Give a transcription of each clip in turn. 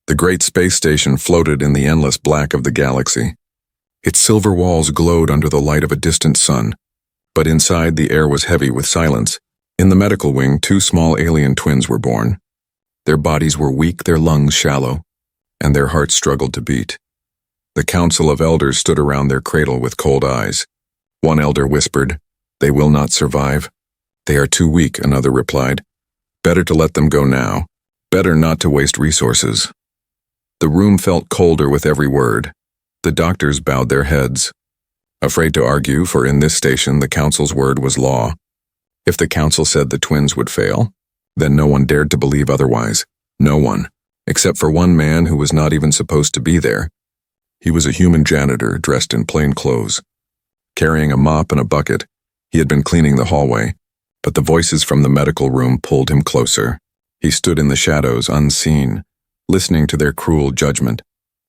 The great space station floated in the endless black of the galaxy. Its silver walls glowed under the light of a distant sun, but inside the air was heavy with silence. In the medical wing, 2 small alien twins were born. Their bodies were weak, their lungs shallow, and their hearts struggled to beat. The council of elders stood around their cradle with cold eyes. One elder whispered, "They will not survive." "They are too weak," another replied. "Better to let them go now. Better not to waste resources." The room felt colder with every word. The doctors bowed their heads, afraid to argue, for in this station the council's word was law. If the council said the twins would fail, then no one dared to believe otherwise. No one, except for one man who was not even supposed to be there. He was a human janitor dressed in plain clothes. Carrying a mop and a bucket, he had been cleaning the hallway, but the voices from the medical room pulled him closer. He stood in the shadows, unseen, listening to their cruel judgment.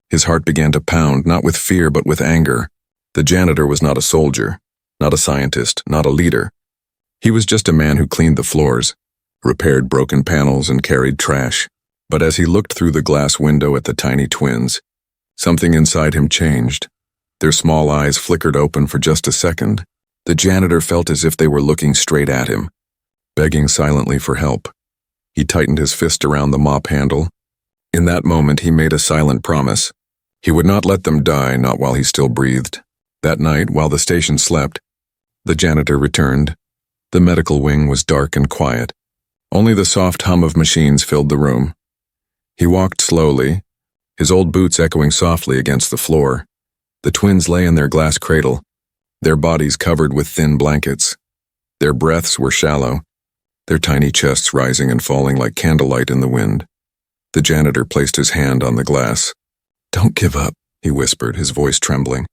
His heart began to pound, not with fear but with anger. The janitor was not a soldier, not a scientist, not a leader. He was just a man who cleaned the floors, repaired broken panels, and carried trash. But as he looked through the glass window at the tiny twins, something inside him changed. Their small eyes flickered open for just a second. The janitor felt as if they were looking straight at him, begging silently for help. He tightened his fist around the mop handle. In that moment, he made a silent promise. He would not let them die, not while he still breathed. That night, while the station slept, the janitor returned. The medical wing was dark and quiet. Only the soft hum of machines filled the room. He walked slowly, his old boots echoing softly against the floor. The twins lay in their glass cradle, their bodies covered with thin blankets. Their breaths were shallow, their tiny chests rising and falling like candlelight in the wind. The janitor placed his hand on the glass. "Don't give up," he whispered, his voice trembling.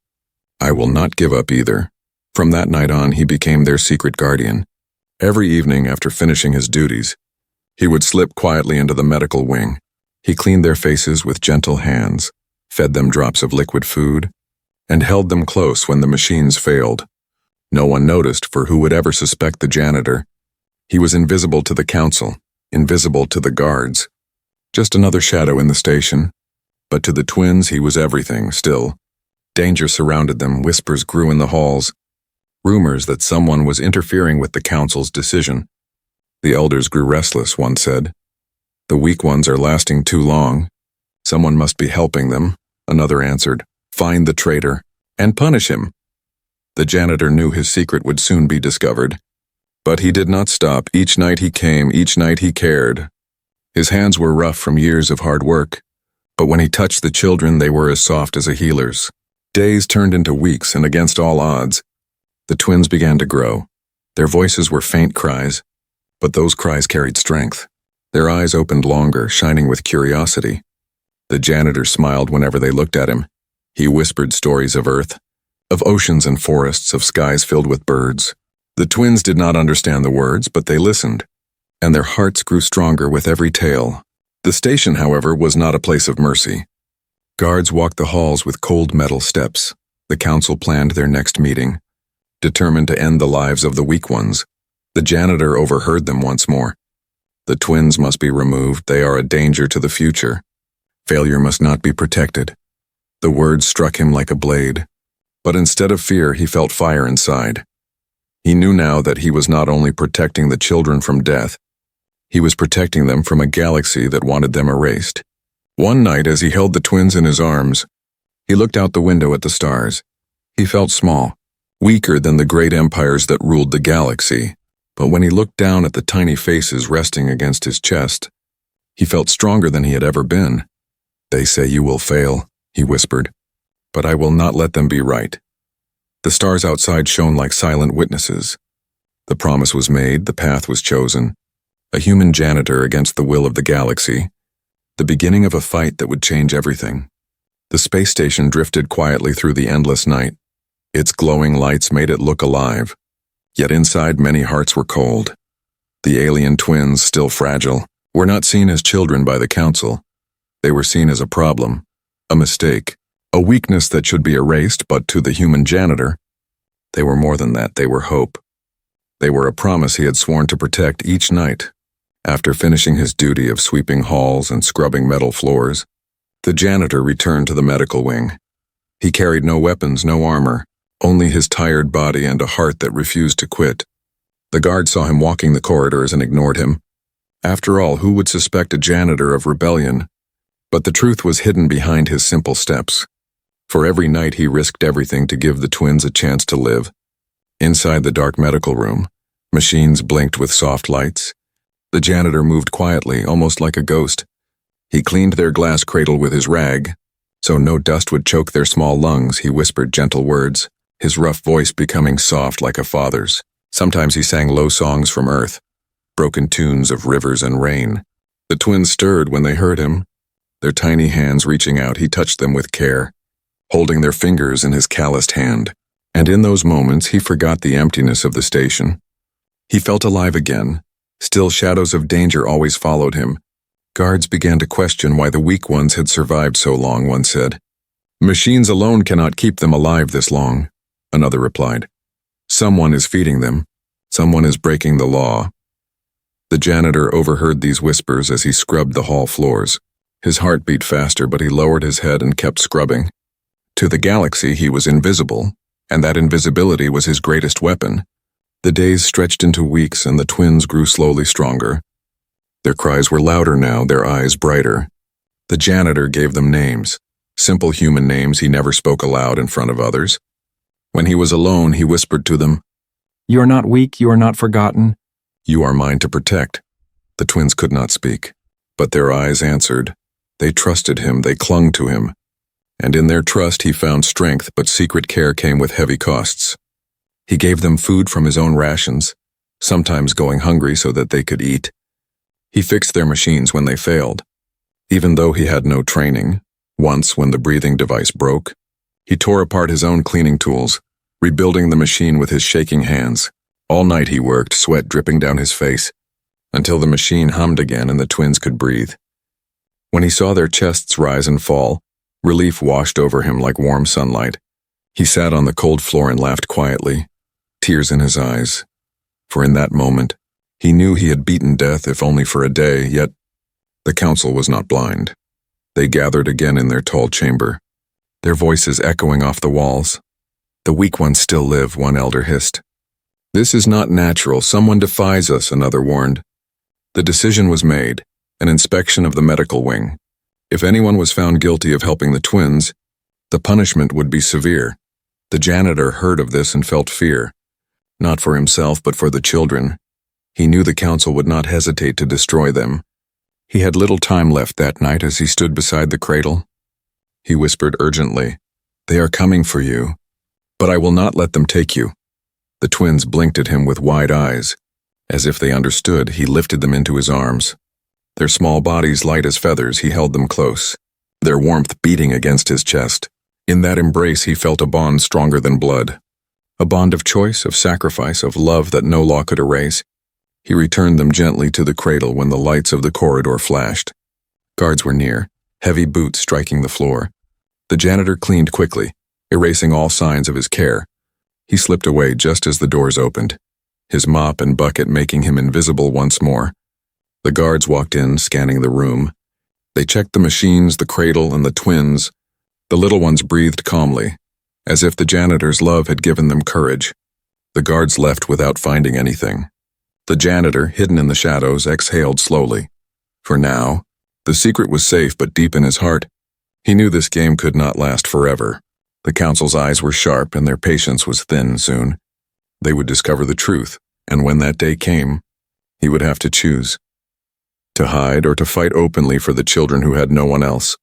"I will not give up either." From that night on, he became their secret guardian. Every evening after finishing his duties, he would slip quietly into the medical wing. He cleaned their faces with gentle hands, fed them drops of liquid food, and held them close when the machines failed. No one noticed, for who would ever suspect the janitor? He was invisible to the council, invisible to the guards. Just another shadow in the station. But to the twins, he was everything, still. Danger surrounded them, whispers grew in the halls. Rumors that someone was interfering with the council's decision. The elders grew restless, one said. "The weak ones are lasting too long. Someone must be helping them," another answered. "Find the traitor, and punish him." The janitor knew his secret would soon be discovered. But he did not stop. Each night he came, each night he cared. His hands were rough from years of hard work, but when he touched the children, they were as soft as a healer's. Days turned into weeks, and against all odds, the twins began to grow. Their voices were faint cries, but those cries carried strength. Their eyes opened longer, shining with curiosity. The janitor smiled whenever they looked at him. He whispered stories of Earth, of oceans and forests, of skies filled with birds. The twins did not understand the words, but they listened, and their hearts grew stronger with every tale. The station, however, was not a place of mercy. Guards walked the halls with cold metal steps. The council planned their next meeting, determined to end the lives of the weak ones. The janitor overheard them once more. "The twins must be removed. They are a danger to the future. Failure must not be protected." The words struck him like a blade. But instead of fear, he felt fire inside. He knew now that he was not only protecting the children from death, he was protecting them from a galaxy that wanted them erased. One night, as he held the twins in his arms, he looked out the window at the stars. He felt small, weaker than the great empires that ruled the galaxy. But when he looked down at the tiny faces resting against his chest, he felt stronger than he had ever been. "They say you will fail," he whispered, "but I will not let them be right." The stars outside shone like silent witnesses. The promise was made, the path was chosen. A human janitor against the will of the galaxy. The beginning of a fight that would change everything. The space station drifted quietly through the endless night. Its glowing lights made it look alive. Yet inside, many hearts were cold. The alien twins, still fragile, were not seen as children by the council. They were seen as a problem, a mistake, a weakness that should be erased, but to the human janitor, they were more than that. They were hope. They were a promise he had sworn to protect each night. After finishing his duty of sweeping halls and scrubbing metal floors, The janitor returned to the medical wing. He carried no weapons, no armor, only his tired body and a heart that refused to quit. The guard saw him walking the corridors and ignored him. After all, who would suspect a janitor of rebellion? But the truth was hidden behind his simple steps. For every night he risked everything to give the twins a chance to live. Inside the dark medical room, machines blinked with soft lights. The janitor moved quietly, almost like a ghost. He cleaned their glass cradle with his rag, so no dust would choke their small lungs. He whispered gentle words, his rough voice becoming soft like a father's. Sometimes he sang low songs from earth, broken tunes of rivers and rain. The twins stirred when they heard him. Their tiny hands reaching out, he touched them with care, holding their fingers in his calloused hand. And in those moments, he forgot the emptiness of the station. He felt alive again. Still, shadows of danger always followed him. Guards began to question why the weak ones had survived so long, one said. Machines alone cannot keep them alive this long, another replied. Someone is feeding them. Someone is breaking the law. The janitor overheard these whispers as he scrubbed the hall floors. His heart beat faster, but he lowered his head and kept scrubbing. To the galaxy, he was invisible, and that invisibility was his greatest weapon. The days stretched into weeks, and the twins grew slowly stronger. Their cries were louder now, their eyes brighter. The janitor gave them names, simple human names he never spoke aloud in front of others. When he was alone, he whispered to them, You are not weak, you are not forgotten. You are mine to protect. The twins could not speak, but their eyes answered. They trusted him, they clung to him. And in their trust he found strength, but secret care came with heavy costs. He gave them food from his own rations, sometimes going hungry so that they could eat. He fixed their machines when they failed. Even though he had no training, once when the breathing device broke, he tore apart his own cleaning tools, rebuilding the machine with his shaking hands. All night he worked, sweat dripping down his face, until the machine hummed again and the twins could breathe. When he saw their chests rise and fall, relief washed over him like warm sunlight. He sat on the cold floor and laughed quietly, tears in his eyes. For in that moment, he knew he had beaten death if only for a day, yet the council was not blind. They gathered again in their tall chamber, their voices echoing off the walls. The weak ones still live, one elder hissed. This is not natural. Someone defies us, another warned. The decision was made, an inspection of the medical wing. If anyone was found guilty of helping the twins, the punishment would be severe. The janitor heard of this and felt fear, not for himself but for the children. He knew the council would not hesitate to destroy them. He had little time left that night as he stood beside the cradle. He whispered urgently, They are coming for you, but I will not let them take you. The twins blinked at him with wide eyes. As if they understood, he lifted them into his arms. Their small bodies light as feathers, he held them close, their warmth beating against his chest. In that embrace he felt a bond stronger than blood. A bond of choice, of sacrifice, of love that no law could erase. He returned them gently to the cradle when the lights of the corridor flashed. Guards were near, heavy boots striking the floor. The janitor cleaned quickly, erasing all signs of his care. He slipped away just as the doors opened, his mop and bucket making him invisible once more. The guards walked in, scanning the room. They checked the machines, the cradle, and the twins. The little ones breathed calmly, as if the janitor's love had given them courage. The guards left without finding anything. The janitor, hidden in the shadows, exhaled slowly. For now, the secret was safe, but deep in his heart, he knew this game could not last forever. The council's eyes were sharp and their patience was thin soon. They would discover the truth, and when that day came, he would have to choose. To hide or to fight openly for the children who had no one else.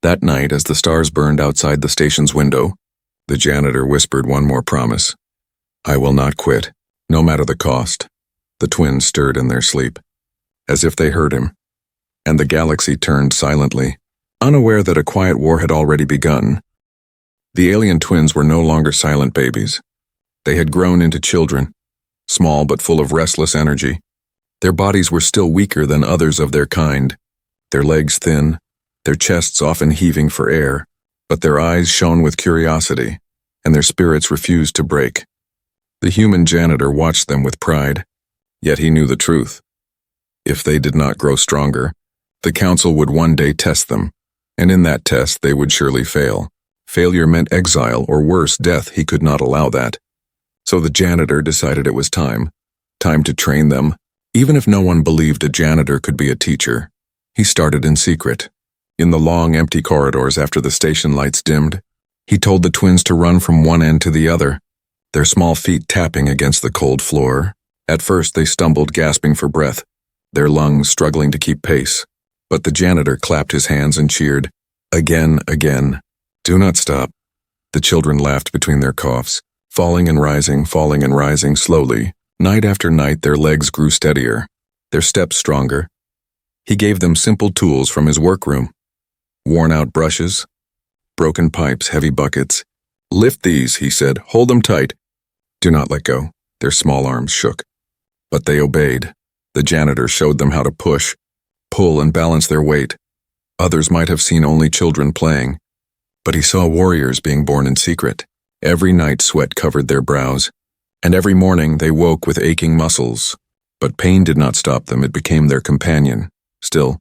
That night, as the stars burned outside the station's window, the janitor whispered one more promise. I will not quit, no matter the cost. The twins stirred in their sleep, as if they heard him, and the galaxy turned silently, unaware that a quiet war had already begun. The alien twins were no longer silent babies. They had grown into children, small but full of restless energy. Their bodies were still weaker than others of their kind, their legs thin, their chests often heaving for air, but their eyes shone with curiosity, and their spirits refused to break. The human janitor watched them with pride, yet he knew the truth. If they did not grow stronger, the council would one day test them. And in that test, they would surely fail. Failure meant exile or worse, death. He could not allow that. So the janitor decided it was time to train them. Even if no one believed a janitor could be a teacher, he started in secret. In the long, empty corridors after the station lights dimmed, he told the twins to run from one end to the other, their small feet tapping against the cold floor. At first, they stumbled, gasping for breath, their lungs struggling to keep pace. But the janitor clapped his hands and cheered, "Again, again. Do not stop." The children laughed between their coughs, falling and rising slowly. Night after night, their legs grew steadier, their steps stronger. He gave them simple tools from his workroom. Worn-out brushes, broken pipes, heavy buckets. "Lift these," he said. "Hold them tight. Do not let go." Their small arms shook. But they obeyed. The janitor showed them how to push, pull, and balance their weight. Others might have seen only children playing, but he saw warriors being born in secret. Every night sweat covered their brows, and every morning they woke with aching muscles. But pain did not stop them, it became their companion. Still,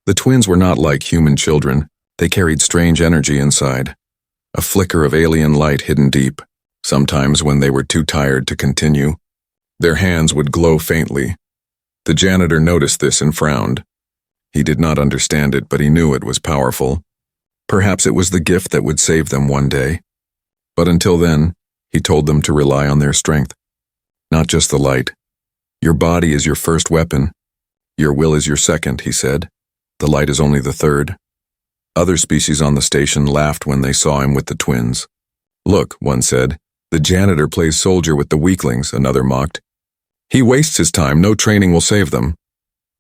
the twins were not like human children. They carried strange energy inside, a flicker of alien light hidden deep. Sometimes when they were too tired to continue, their hands would glow faintly. The janitor noticed this and frowned. He did not understand it, but he knew it was powerful. Perhaps it was the gift that would save them one day. But until then, he told them to rely on their strength, not just the light. Your body is your first weapon. Your will is your second, he said. The light is only the third. Other species on the station laughed when they saw him with the twins. "Look," one said, "the janitor plays soldier with the weaklings," another mocked. "He wastes his time, no training will save them."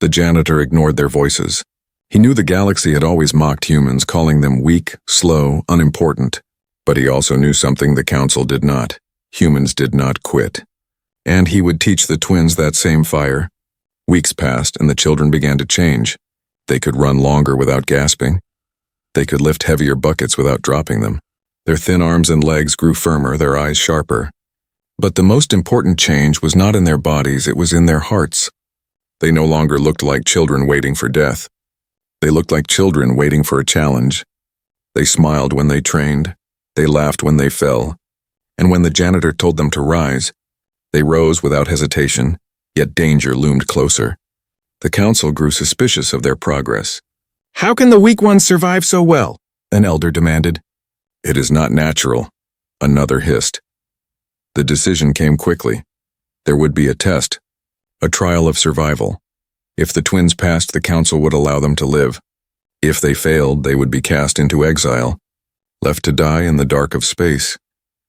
The janitor ignored their voices. He knew the galaxy had always mocked humans, calling them weak, slow, unimportant. But he also knew something the council did not. Humans did not quit. And he would teach the twins that same fire. Weeks passed, and the children began to change. They could run longer without gasping. They could lift heavier buckets without dropping them. Their thin arms and legs grew firmer, their eyes sharper. But the most important change was not in their bodies, it was in their hearts. They no longer looked like children waiting for death. They looked like children waiting for a challenge. They smiled when they trained. They laughed when they fell. And when the janitor told them to rise, they rose without hesitation, yet danger loomed closer. The council grew suspicious of their progress. "How can the weak ones survive so well?" an elder demanded. "It is not natural," another hissed. The decision came quickly. There would be a test, a trial of survival. If the twins passed, the council would allow them to live. If they failed, they would be cast into exile, left to die in the dark of space.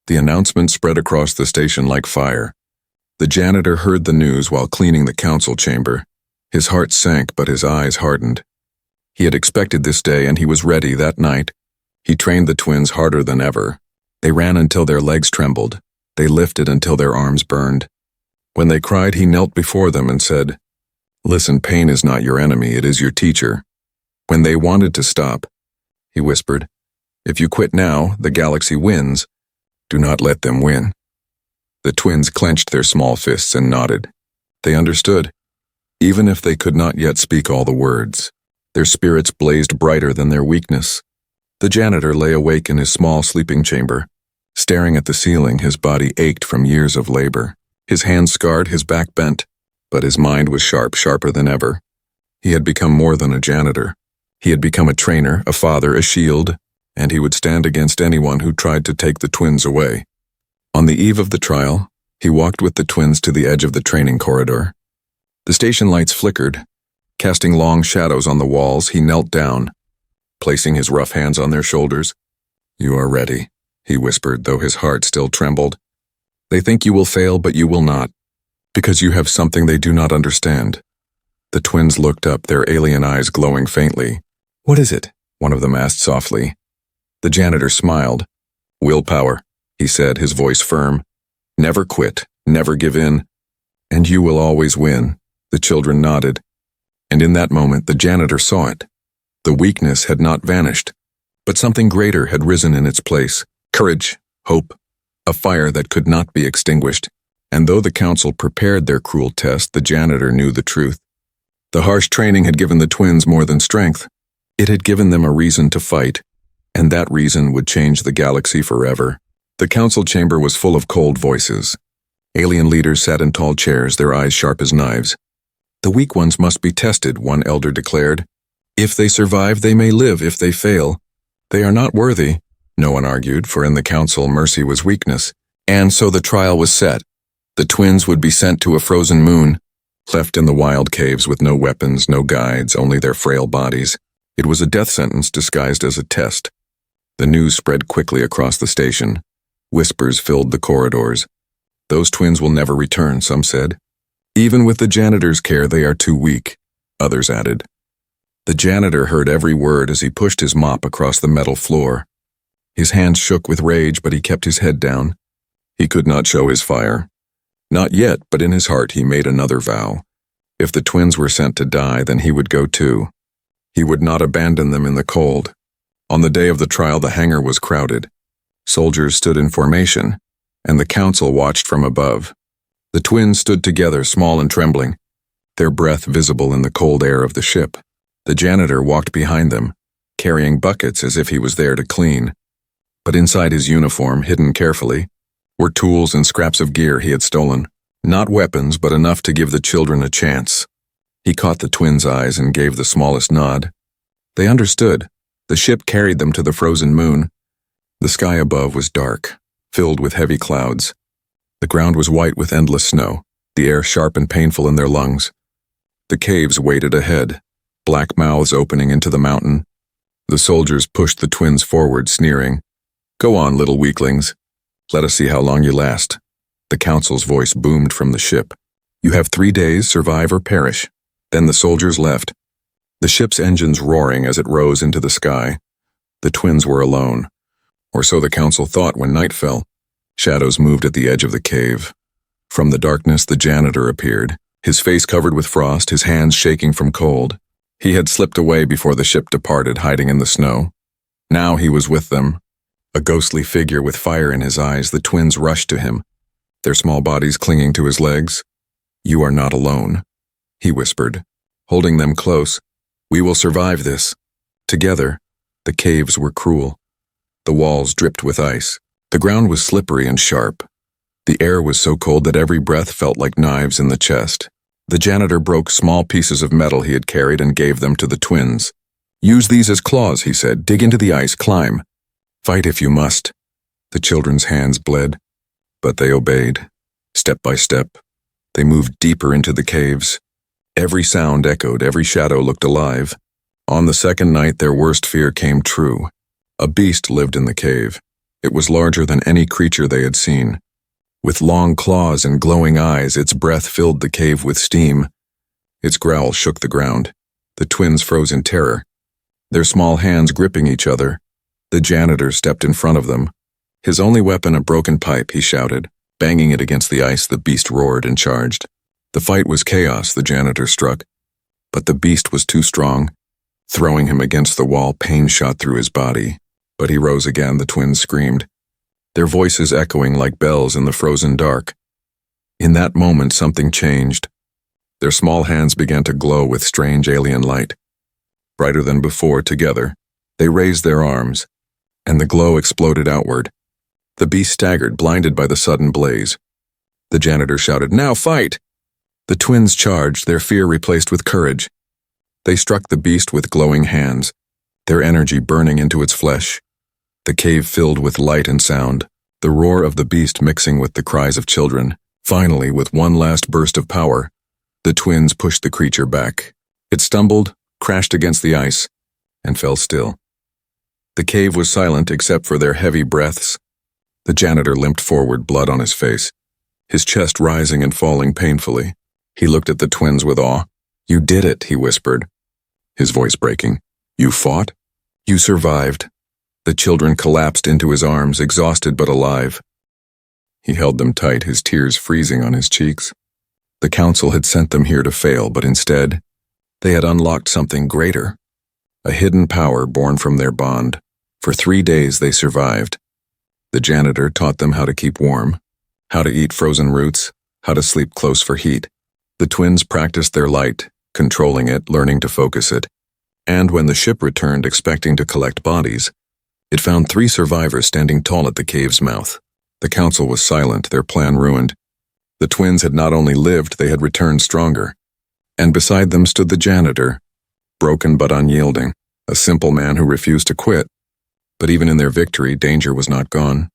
The announcement spread across the station like fire. The janitor heard the news while cleaning the council chamber. His heart sank, but his eyes hardened. He had expected this day, and he was ready that night. He trained the twins harder than ever. They ran until their legs trembled. They lifted until their arms burned. When they cried, he knelt before them and said, "Listen, pain is not your enemy, it is your teacher." When they wanted to stop, he whispered, "If you quit now, the galaxy wins. Do not let them win." The twins clenched their small fists and nodded. They understood, even if they could not yet speak all the words. Their spirits blazed brighter than their weakness. The janitor lay awake in his small sleeping chamber. Staring at the ceiling, his body ached from years of labor. His hands scarred, his back bent, but his mind was sharp, sharper than ever. He had become more than a janitor. He had become a trainer, a father, a shield, and he would stand against anyone who tried to take the twins away. On the eve of the trial, he walked with the twins to the edge of the training corridor. The station lights flickered. Casting long shadows on the walls, he knelt down, placing his rough hands on their shoulders. "You are ready," he whispered, though his heart still trembled. "They think you will fail, but you will not, because you have something they do not understand." The twins looked up, their alien eyes glowing faintly. "What is it?" one of them asked softly. The janitor smiled. "Willpower," he said, his voice firm. "Never quit, never give in, and you will always win." The children nodded. And in that moment, the janitor saw it. The weakness had not vanished, but something greater had risen in its place. Courage, hope, a fire that could not be extinguished. And though the council prepared their cruel test, the janitor knew the truth. The harsh training had given the twins more than strength. It had given them a reason to fight, and that reason would change the galaxy forever. The council chamber was full of cold voices. Alien leaders sat in tall chairs, their eyes sharp as knives. The weak ones must be tested, one elder declared. If they survive, they may live. If they fail, they are not worthy. No one argued, for in the council mercy was weakness. And so the trial was set. The twins would be sent to a frozen moon, left in the wild caves with no weapons, no guides, only their frail bodies. It was a death sentence disguised as a test. The news spread quickly across the station. Whispers filled the corridors. Those twins will never return, some said. Even with the janitor's care, they are too weak, others added. The janitor heard every word as he pushed his mop across the metal floor. His hands shook with rage, but he kept his head down. He could not show his fire. Not yet, but in his heart he made another vow. If the twins were sent to die, then he would go too. He would not abandon them in the cold. On the day of the trial, the hangar was crowded. Soldiers stood in formation, and the council watched from above. The twins stood together, small and trembling, their breath visible in the cold air of the ship. The janitor walked behind them, carrying buckets as if he was there to clean. But inside his uniform, hidden carefully, were tools and scraps of gear he had stolen. Not weapons, but enough to give the children a chance. He caught the twins' eyes and gave the smallest nod. They understood. The ship carried them to the frozen moon. The sky above was dark, filled with heavy clouds. The ground was white with endless snow, the air sharp and painful in their lungs. The caves waited ahead, black mouths opening into the mountain. The soldiers pushed the twins forward, sneering. "Go on, little weaklings. Let us see how long you last." The council's voice boomed from the ship. "You have 3 days, survive or perish." Then the soldiers left, the ship's engines roaring as it rose into the sky. The twins were alone, or so the council thought when night fell. Shadows moved at the edge of the cave. From the darkness, the janitor appeared, his face covered with frost, his hands shaking from cold. He had slipped away before the ship departed, hiding in the snow. Now he was with them, a ghostly figure with fire in his eyes. The twins rushed to him, their small bodies clinging to his legs. "You are not alone," he whispered, holding them close. "We will survive this. Together." The caves were cruel. The walls dripped with ice. The ground was slippery and sharp. The air was so cold that every breath felt like knives in the chest. The janitor broke small pieces of metal he had carried and gave them to the twins. "Use these as claws," he said. "Dig into the ice, climb. Fight if you must." The children's hands bled, but they obeyed. Step by step, they moved deeper into the caves. Every sound echoed, every shadow looked alive. On the second night, their worst fear came true. A beast lived in the cave. It was larger than any creature they had seen. With long claws and glowing eyes, its breath filled the cave with steam. Its growl shook the ground. The twins froze in terror, their small hands gripping each other. The janitor stepped in front of them. His only weapon a broken pipe, he shouted. Banging it against the ice, the beast roared and charged. The fight was chaos, the janitor struck. But the beast was too strong. Throwing him against the wall, pain shot through his body. But he rose again, the twins screamed, their voices echoing like bells in the frozen dark. In that moment, something changed. Their small hands began to glow with strange alien light. Brighter than before, together, they raised their arms, and the glow exploded outward. The beast staggered, blinded by the sudden blaze. The janitor shouted, "Now fight!" The twins charged, their fear replaced with courage. They struck the beast with glowing hands, their energy burning into its flesh. The cave filled with light and sound, the roar of the beast mixing with the cries of children. Finally, with one last burst of power, the twins pushed the creature back. It stumbled, crashed against the ice, and fell still. The cave was silent except for their heavy breaths. The janitor limped forward, blood on his face, his chest rising and falling painfully. He looked at the twins with awe. "You did it," he whispered, his voice breaking. "You fought? You survived." The children collapsed into his arms, exhausted but alive. He held them tight, his tears freezing on his cheeks. The council had sent them here to fail, but instead, they had unlocked something greater, a hidden power born from their bond. For 3 days they survived. The janitor taught them how to keep warm, how to eat frozen roots, how to sleep close for heat. The twins practiced their light, controlling it, learning to focus it. And when the ship returned expecting to collect bodies, it found 3 survivors standing tall at the cave's mouth. The council was silent, their plan ruined. The twins had not only lived, they had returned stronger. And beside them stood the janitor, broken but unyielding, a simple man who refused to quit. But even in their victory, danger was not gone.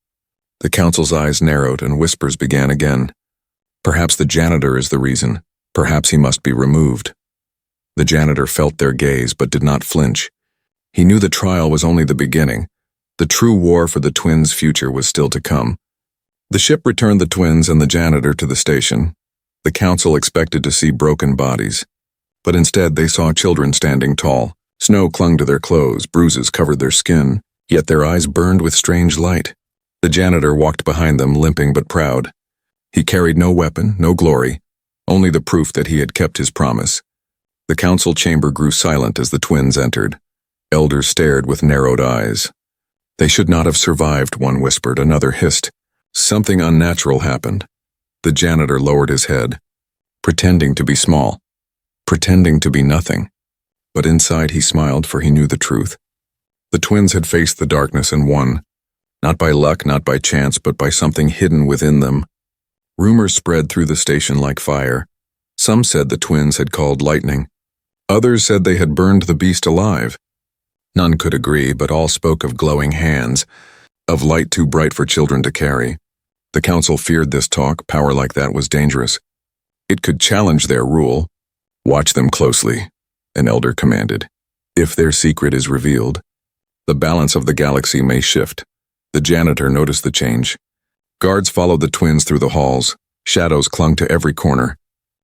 The council's eyes narrowed and whispers began again. Perhaps the janitor is the reason. Perhaps he must be removed. The janitor felt their gaze but did not flinch. He knew the trial was only the beginning. The true war for the twins' future was still to come. The ship returned the twins and the janitor to the station. The council expected to see broken bodies, but instead they saw children standing tall. Snow clung to their clothes, bruises covered their skin, yet their eyes burned with strange light. The janitor walked behind them, limping but proud. He carried no weapon, no glory, only the proof that he had kept his promise. The council chamber grew silent as the twins entered. Elders stared with narrowed eyes. They should not have survived, one whispered, another hissed. Something unnatural happened. The janitor lowered his head, pretending to be small, pretending to be nothing. But inside he smiled, for he knew the truth. The twins had faced the darkness and won, not by luck, not by chance, but by something hidden within them. Rumors spread through the station like fire. Some said the twins had called lightning. Others said they had burned the beast alive. None could agree, but all spoke of glowing hands, of light too bright for children to carry. The council feared this talk. Power like that was dangerous. It could challenge their rule. Watch them closely, an elder commanded. If their secret is revealed, the balance of the galaxy may shift. The janitor noticed the change. Guards followed the twins through the halls. Shadows clung to every corner.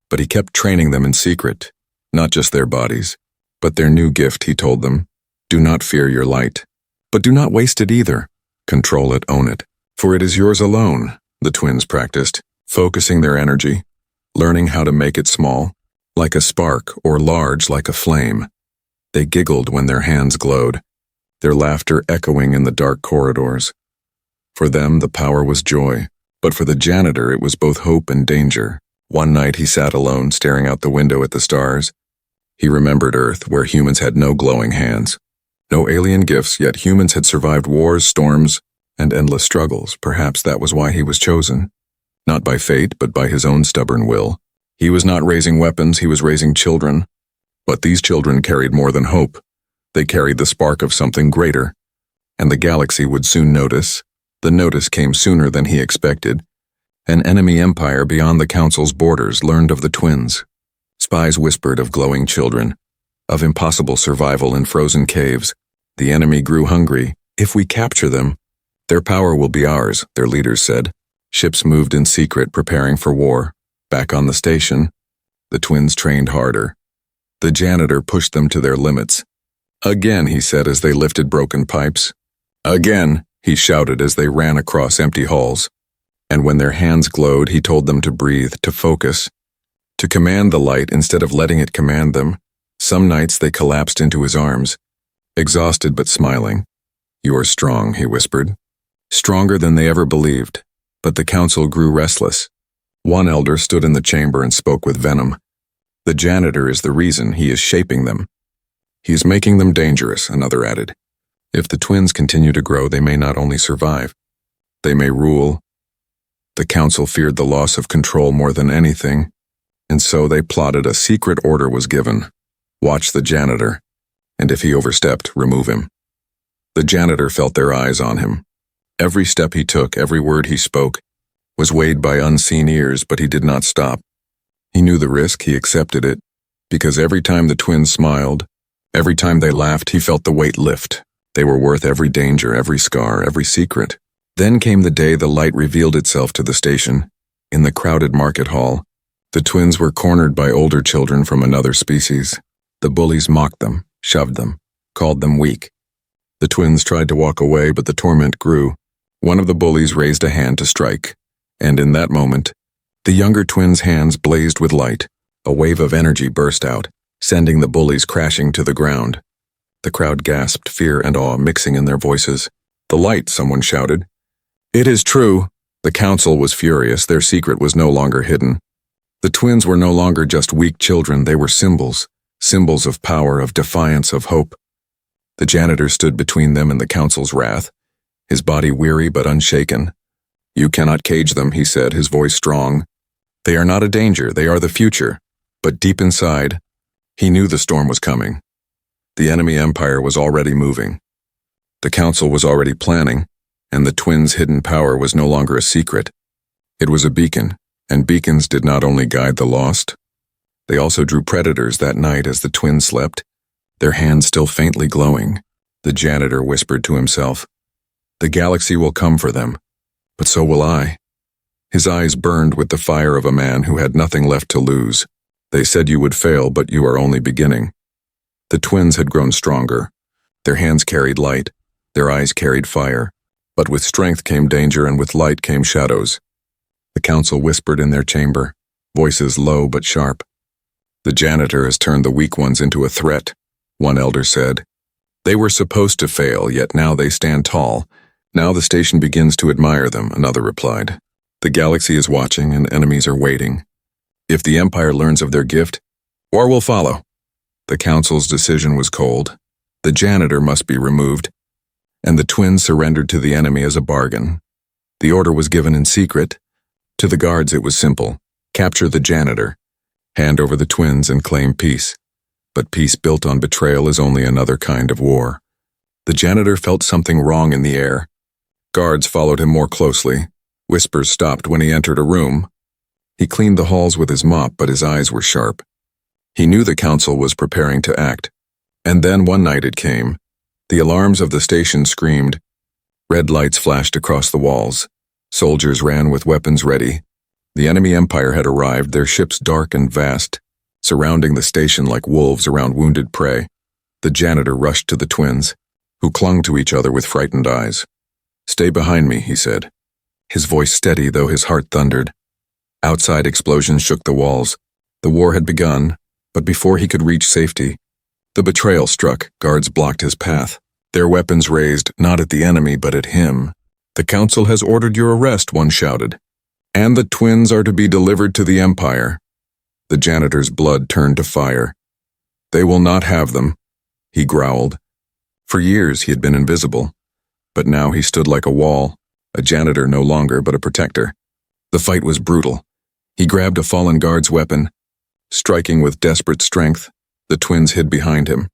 But he kept training them in secret, not just their bodies, but their new gift, he told them. Do not fear your light, but do not waste it either. Control it, own it, for it is yours alone, the twins practiced, focusing their energy, learning how to make it small, like a spark, or large like a flame. They giggled when their hands glowed, their laughter echoing in the dark corridors. For them, the power was joy, but for the janitor, it was both hope and danger. One night he sat alone, staring out the window at the stars. He remembered Earth, where humans had no glowing hands. No alien gifts, yet humans had survived wars, storms, and endless struggles. Perhaps that was why he was chosen. Not by fate, but by his own stubborn will. He was not raising weapons, he was raising children. But these children carried more than hope. They carried the spark of something greater. And the galaxy would soon notice. The notice came sooner than he expected. An enemy empire beyond the council's borders learned of the twins. Spies whispered of glowing children, of impossible survival in frozen caves. The enemy grew hungry. If we capture them, their power will be ours, their leaders said. Ships moved in secret, preparing for war. Back on the station, the twins trained harder. The janitor pushed them to their limits. Again, he said as they lifted broken pipes. Again, he shouted as they ran across empty halls. And when their hands glowed, he told them to breathe, to focus, to command the light instead of letting it command them. Some nights they collapsed into his arms, exhausted but smiling. You are strong, he whispered. Stronger than they ever believed. But the council grew restless. One elder stood in the chamber and spoke with venom. The janitor is the reason, he is shaping them. He is making them dangerous, another added. If the twins continue to grow, they may not only survive, they may rule. The council feared the loss of control more than anything, and so they plotted. A secret order was given. Watch the janitor, and if he overstepped, remove him. The janitor felt their eyes on him. Every step he took, every word he spoke, was weighed by unseen ears, but he did not stop. He knew the risk, he accepted it, because every time the twins smiled, every time they laughed, he felt the weight lift. They were worth every danger, every scar, every secret. Then came the day the light revealed itself to the station. In the crowded market hall, the twins were cornered by older children from another species. The bullies mocked them, shoved them, called them weak. The twins tried to walk away, but the torment grew. One of the bullies raised a hand to strike, and in that moment, the younger twins' hands blazed with light. A wave of energy burst out, sending the bullies crashing to the ground. The crowd gasped, fear and awe mixing in their voices. The light, someone shouted. It is true. The council was furious. Their secret was no longer hidden. The twins were no longer just weak children. They were symbols symbols of power, of defiance, of hope. The janitor stood between them and the council's wrath, his body weary but unshaken. "You cannot cage them," he said, his voice strong. "They are not a danger, they are the future." But deep inside, he knew the storm was coming. The enemy empire was already moving. The council was already planning, and the twins' hidden power was no longer a secret. It was a beacon, and beacons did not only guide the lost. They also drew predators that night as the twins slept, their hands still faintly glowing. The janitor whispered to himself, "The galaxy will come for them, but so will I." His eyes burned with the fire of a man who had nothing left to lose. "They said you would fail, but you are only beginning." The twins had grown stronger. Their hands carried light, their eyes carried fire. But with strength came danger, and with light came shadows. The council whispered in their chamber, voices low but sharp. "The janitor has turned the weak ones into a threat," one elder said. "They were supposed to fail, yet now they stand tall. Now the station begins to admire them," another replied. "The galaxy is watching, and enemies are waiting. If the Empire learns of their gift, war will follow." The council's decision was cold. The janitor must be removed, and the twins surrendered to the enemy as a bargain. The order was given in secret. To the guards it was simple: capture the janitor, hand over the twins, and claim peace. But peace built on betrayal is only another kind of war. The janitor felt something wrong in the air. Guards followed him more closely. Whispers stopped when he entered a room. He cleaned the halls with his mop, but his eyes were sharp. He knew the council was preparing to act. And then one night it came. The alarms of the station screamed. Red lights flashed across the walls. Soldiers ran with weapons ready. The enemy empire had arrived, their ships dark and vast, surrounding the station like wolves around wounded prey. The janitor rushed to the twins, who clung to each other with frightened eyes. "Stay behind me," he said, his voice steady though his heart thundered. Outside, explosions shook the walls. The war had begun, but before he could reach safety, the betrayal struck. Guards blocked his path, their weapons raised, not at the enemy but at him. "The council has ordered your arrest," one shouted, "and the twins are to be delivered to the Empire." The janitor's blood turned to fire. "They will not have them," he growled. For years he had been invisible, but now he stood like a wall, a janitor no longer but a protector. The fight was brutal. He grabbed a fallen guard's weapon, striking with desperate strength. The twins hid behind him,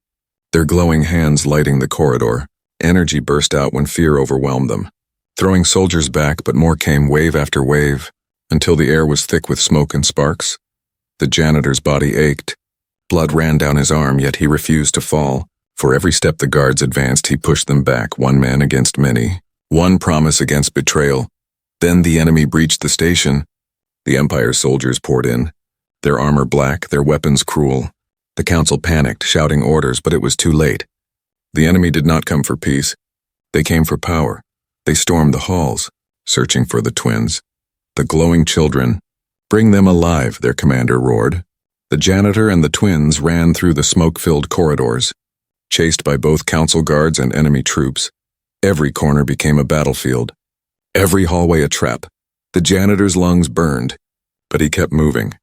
their glowing hands lighting the corridor. Energy burst out when fear overwhelmed them, throwing soldiers back, but more came, wave after wave, until the air was thick with smoke and sparks. The janitor's body ached. Blood ran down his arm, yet he refused to fall. For every step the guards advanced, he pushed them back, one man against many, one promise against betrayal. Then the enemy breached the station. The Empire's soldiers poured in, their armor black, their weapons cruel. The council panicked, shouting orders, but it was too late. The enemy did not come for peace. They came for power. They stormed the halls, searching for the twins, the glowing children. "Bring them alive," their commander roared. The janitor and the twins ran through the smoke-filled corridors, chased by both council guards and enemy troops. Every corner became a battlefield, every hallway a trap. The janitor's lungs burned, but he kept moving.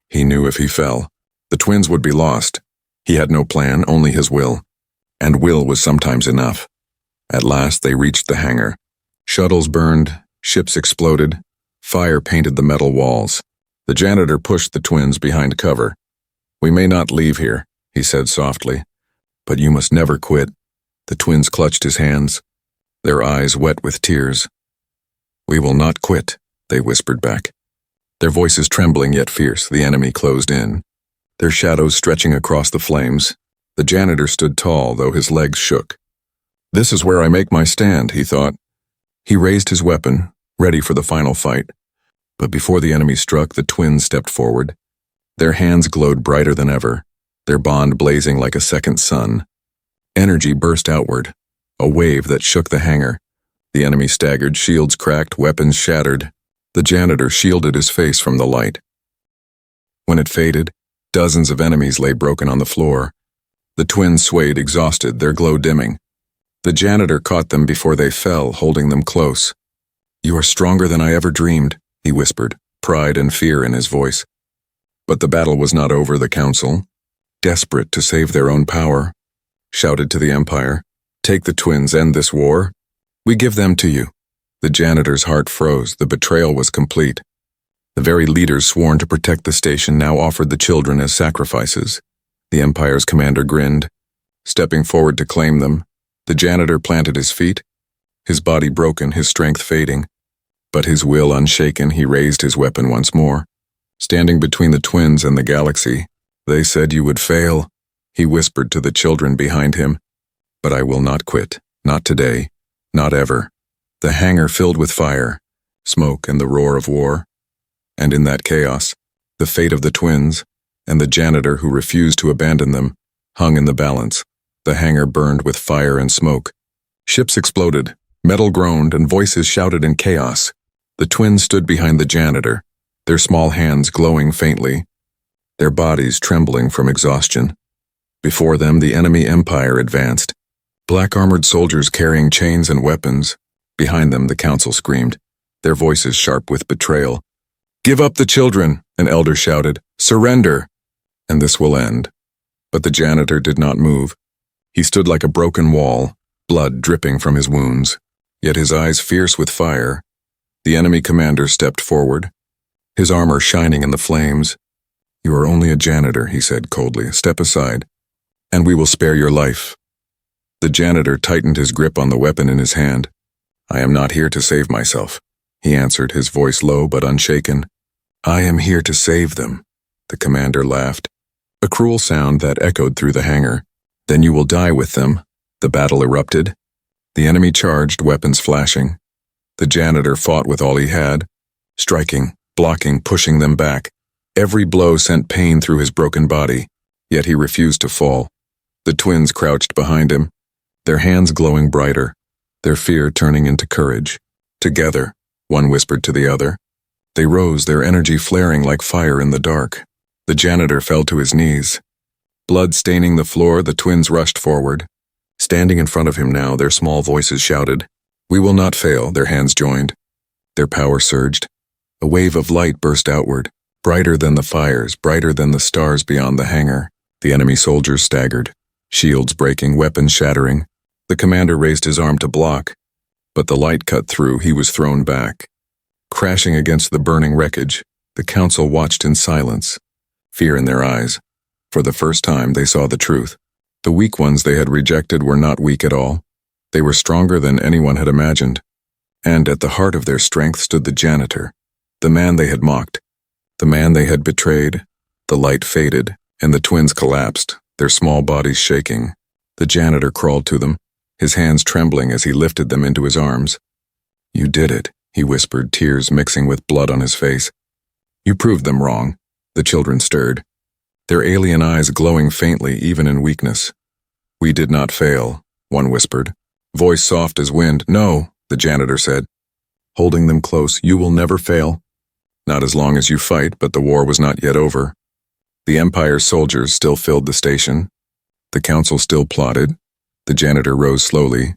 He knew if he fell, the twins would be lost. He had no plan, only his will. And will was sometimes enough. At last they reached the hangar. Shuttles burned, ships exploded, fire painted the metal walls. The janitor pushed the twins behind cover. "We may not leave here," he said softly, "but you must never quit." The twins clutched his hands, their eyes wet with tears. "We will not quit," they whispered back, their voices trembling yet fierce. The enemy closed in, their shadows stretching across the flames. The janitor stood tall, though his legs shook. "This is where I make my stand," he thought. He raised his weapon, ready for the final fight. But before the enemy struck, the twins stepped forward. Their hands glowed brighter than ever, their bond blazing like a second sun. Energy burst outward, a wave that shook the hangar. The enemy staggered, shields cracked, weapons shattered. The janitor shielded his face from the light. When it faded, dozens of enemies lay broken on the floor. The twins swayed, exhausted, their glow dimming. The janitor caught them before they fell, holding them close. "You are stronger than I ever dreamed," he whispered, pride and fear in his voice. But the battle was not over. The council, desperate to save their own power, shouted to the Empire, "Take the twins, end this war. We give them to you." The janitor's heart froze. The betrayal was complete. The very leaders sworn to protect the station now offered the children as sacrifices. The Empire's commander grinned, stepping forward to claim them. The janitor planted his feet, his body broken, his strength fading. But his will unshaken, he raised his weapon once more. Standing between the twins and the galaxy, "They said you would fail," he whispered to the children behind him. "But I will not quit, not today, not ever." The hangar filled with fire, smoke, and the roar of war. And in that chaos, the fate of the twins, and the janitor who refused to abandon them, hung in the balance. The hangar burned with fire and smoke. Ships exploded, metal groaned, and voices shouted in chaos. The twins stood behind the janitor, their small hands glowing faintly, their bodies trembling from exhaustion. Before them, the enemy empire advanced, black-armored soldiers carrying chains and weapons. Behind them, the council screamed, their voices sharp with betrayal. "Give up the children," an elder shouted. "Surrender, and this will end." But the janitor did not move. He stood like a broken wall, blood dripping from his wounds, yet his eyes fierce with fire. The enemy commander stepped forward, his armor shining in the flames. "You are only a janitor," he said coldly. "Step aside, and we will spare your life." The janitor tightened his grip on the weapon in his hand. "I am not here to save myself," he answered, his voice low but unshaken. "I am here to save them." The commander laughed, a cruel sound that echoed through the hangar. "Then you will die with them." The battle erupted. The enemy charged, weapons flashing. The janitor fought with all he had, striking, blocking, pushing them back. Every blow sent pain through his broken body, yet he refused to fall. The twins crouched behind him, their hands glowing brighter, their fear turning into courage. Together, one whispered to the other. They rose, their energy flaring like fire in the dark. The janitor fell to his knees. Blood staining the floor, the twins rushed forward. Standing in front of him now, their small voices shouted, "We will not fail." Their hands joined. Their power surged. A wave of light burst outward, brighter than the fires, brighter than the stars beyond the hangar. The enemy soldiers staggered, shields breaking, weapons shattering. The commander raised his arm to block, but the light cut through. He was thrown back. Crashing against the burning wreckage, the council watched in silence, fear in their eyes. For the first time, they saw the truth. The weak ones they had rejected were not weak at all. They were stronger than anyone had imagined. And at the heart of their strength stood the janitor, the man they had mocked, the man they had betrayed. The light faded, and the twins collapsed, their small bodies shaking. The janitor crawled to them, his hands trembling as he lifted them into his arms. "You did it," he whispered, tears mixing with blood on his face. "You proved them wrong." The children stirred, their alien eyes glowing faintly even in weakness. "We did not fail," one whispered, voice soft as wind. "No," the janitor said, holding them close. "You will never fail. Not as long as you fight," but the war was not yet over. The Empire's soldiers still filled the station. The council still plotted. The janitor rose slowly,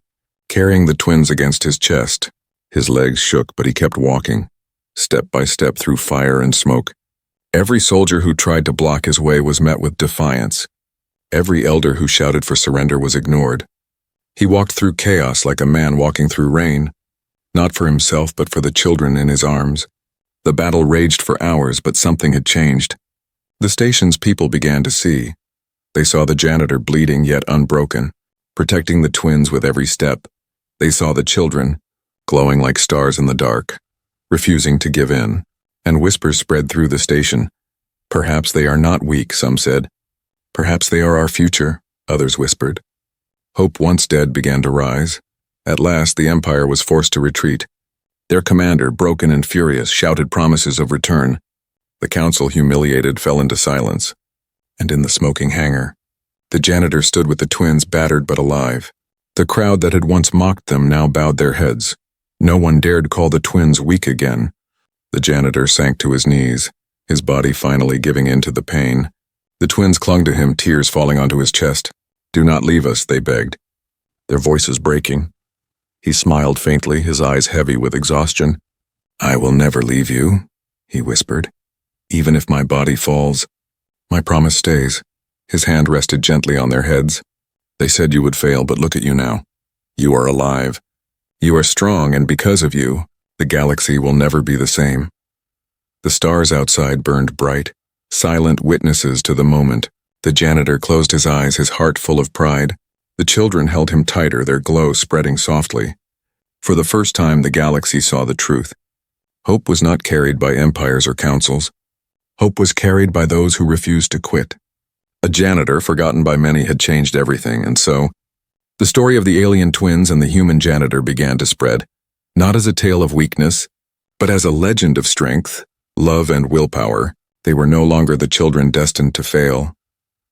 carrying the twins against his chest. His legs shook, but he kept walking, step by step through fire and smoke. Every soldier who tried to block his way was met with defiance. Every elder who shouted for surrender was ignored. He walked through chaos like a man walking through rain, not for himself but for the children in his arms. The battle raged for hours, but something had changed. The station's people began to see. They saw the janitor bleeding yet unbroken, protecting the twins with every step. They saw the children, glowing like stars in the dark, refusing to give in. And whispers spread through the station. "Perhaps they are not weak," some said. "Perhaps they are our future," others whispered. Hope once dead began to rise. At last, the Empire was forced to retreat. Their commander, broken and furious, shouted promises of return. The council, humiliated, fell into silence. And in the smoking hangar, the janitor stood with the twins, battered but alive. The crowd that had once mocked them now bowed their heads. No one dared call the twins weak again. The janitor sank to his knees, his body finally giving in to the pain. The twins clung to him, tears falling onto his chest. "Do not leave us," they begged, their voices breaking. He smiled faintly, his eyes heavy with exhaustion. "I will never leave you," he whispered. "Even if my body falls, my promise stays." His hand rested gently on their heads. They said you would fail, but look at you now. You are alive. You are strong, and because of you, the galaxy will never be the same. The stars outside burned bright, silent witnesses to the moment. The janitor closed his eyes, his heart full of pride. The children held him tighter, their glow spreading softly. For the first time, the galaxy saw the truth. Hope was not carried by empires or councils. Hope was carried by those who refused to quit. A janitor, forgotten by many, had changed everything, and so, the story of the alien twins and the human janitor began to spread, not as a tale of weakness, but as a legend of strength, love, and willpower. They were no longer the children destined to fail.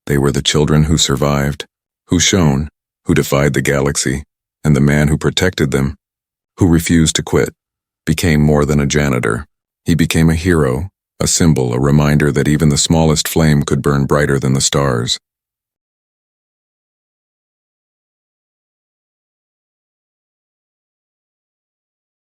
They were the children who survived, who shone, who defied the galaxy, and the man who protected them, who refused to quit, became more than a janitor. He became a hero, a symbol, a reminder that even the smallest flame could burn brighter than the stars.